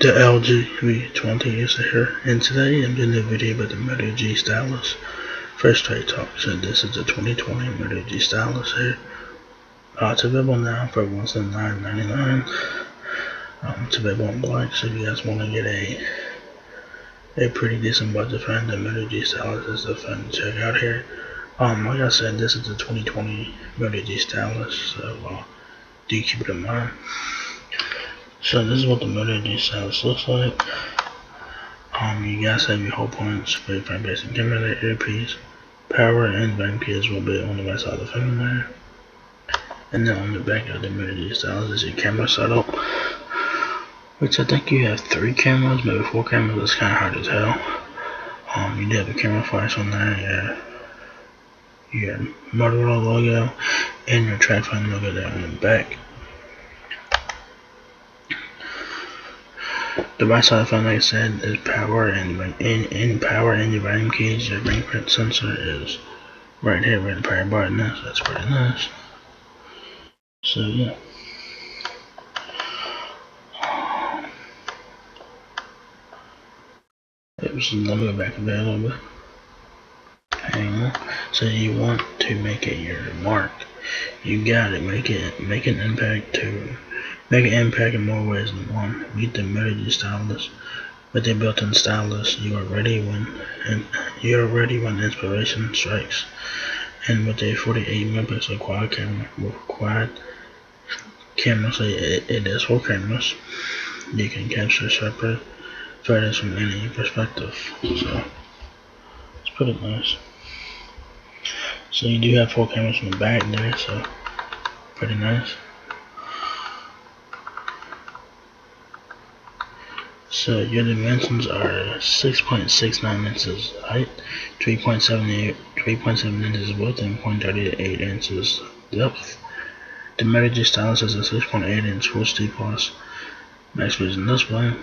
The LG is here, and today I'm doing a video about the Moto G stylus. First straight talk, so this is the 2020 Moto G stylus here. It's available now for $179.99. It's available in black, so if you guys want to get a pretty decent budget phone, the Moto G stylus is the phone to check out here. Like I said, this is the 2020 Moto G stylus, so do keep it in mind. So this is what the Moto G stylus looks like. You guys have your whole points for your front facing camera, the earpiece, power, and back keys will be on the right side of the phone there. And then on the back of the Moto G stylus is your camera setup, which I think you have 3 cameras, maybe 4 cameras. It's kind of hard to tell. You do have a camera flash on there, your Motorola logo, and your track phone logo there on the back. The right side of the phone, like I said, is power, and in power and your volume keys. Your fingerprint sensor is right here where the power button is. That's pretty nice. So yeah. Let me go back a bit a little bit. Hang on. So you want to make it your mark. You got it. Make an impact in more ways than one. Meet the Moto G stylus. With the built-in stylus, you are ready when inspiration strikes. And with a 48 megapixel quad camera with quad camera, so it is 4 cameras, you can capture sharper photos from any perspective. So it's pretty nice. So you do have 4 cameras from the back there, so pretty nice. So your dimensions are 6.69 inches height, 3.7 inches width, and 0.38 inches depth. The Moto G stylus has a 6.8 inch Full HD Plus max vision display.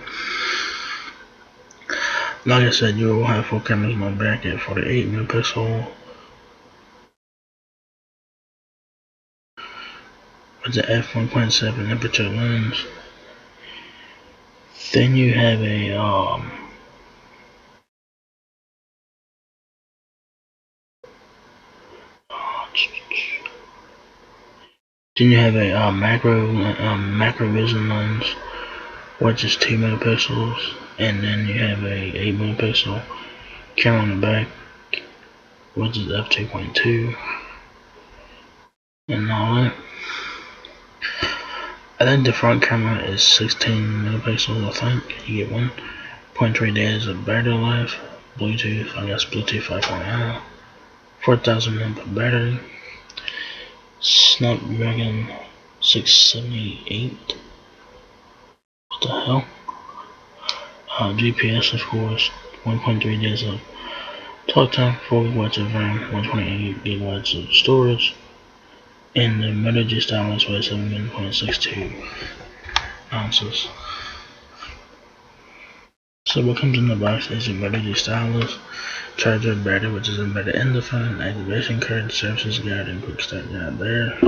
Like I said, you will have 4 cameras on the back at 48 megapixel with the f1.7 aperture lens. Then you have a macro vision lens, which is 2 megapixels, and then you have a 8 megapixel camera on the back, which is f2.2, and all that. I think the front camera is 16 megapixels. I think you get 1.3 days of battery life. Bluetooth, I guess Bluetooth 5.0, 4,000 mAh battery. Snapdragon 678. What the hell? GPS, of course. 1.3 days of talk time, 4 GB of RAM, 128 GB of storage, and the Moto G stylus weighs 7.62 ounces. So what comes in the box is your Moto G stylus, charger, battery, which is embedded in the phone, activation card, services guide, and quick start guide there.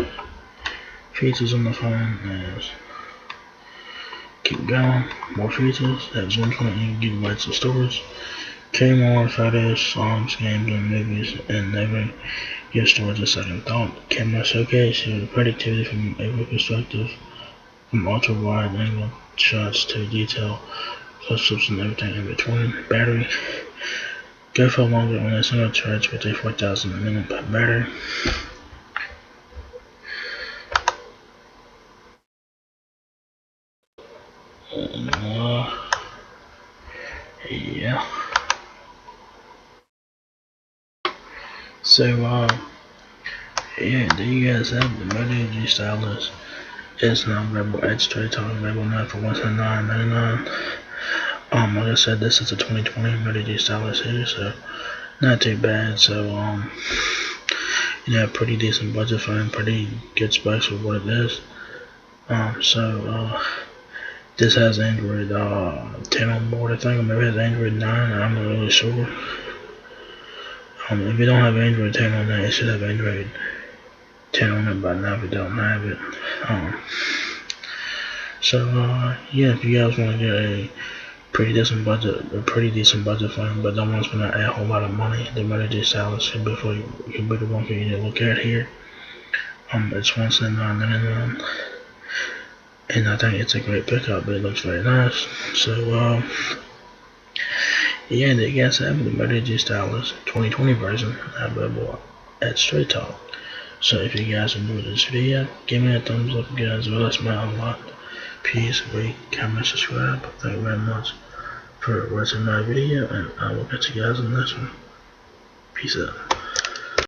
Features on the phone is keep going, more features, has 128 GB of storage, carry more photos, songs, games, and movies, and never give storage a second thought. Camera showcase your productivity from every perspective, from ultra wide angle shots to detail, close-ups and everything in between. Battery, go for longer on a single charge with a 4,000 mAh battery. Yeah. So yeah, there you guys have the Moto G stylus. It's now available at straight talk, available now for $179.99. Like I said, this is a 2020 Moto G stylus here, so not too bad. So pretty decent budget phone, pretty good specs for what it is. This has Android 10 on board, I think, or maybe it has Android 9. I'm not really sure. If you don't have Android 10 on that, it should have Android 10 on it by now if you don't have it. So yeah, if you guys want to get a pretty decent budget for him, but don't want to spend a whole lot of money, the Moto G Stylus could be the one for you to look at here. It's $179.99, and I think it's a great pickup. It looks very nice. So yeah, there you guys have the Moto G Stylus 2020 version available at Straight Talk. So if you guys enjoyed this video, give me a thumbs up, guys. Well, that's my lot. Please rate, comment, subscribe. Thank you very much for watching my video, and I will catch you guys in the next one. Peace out.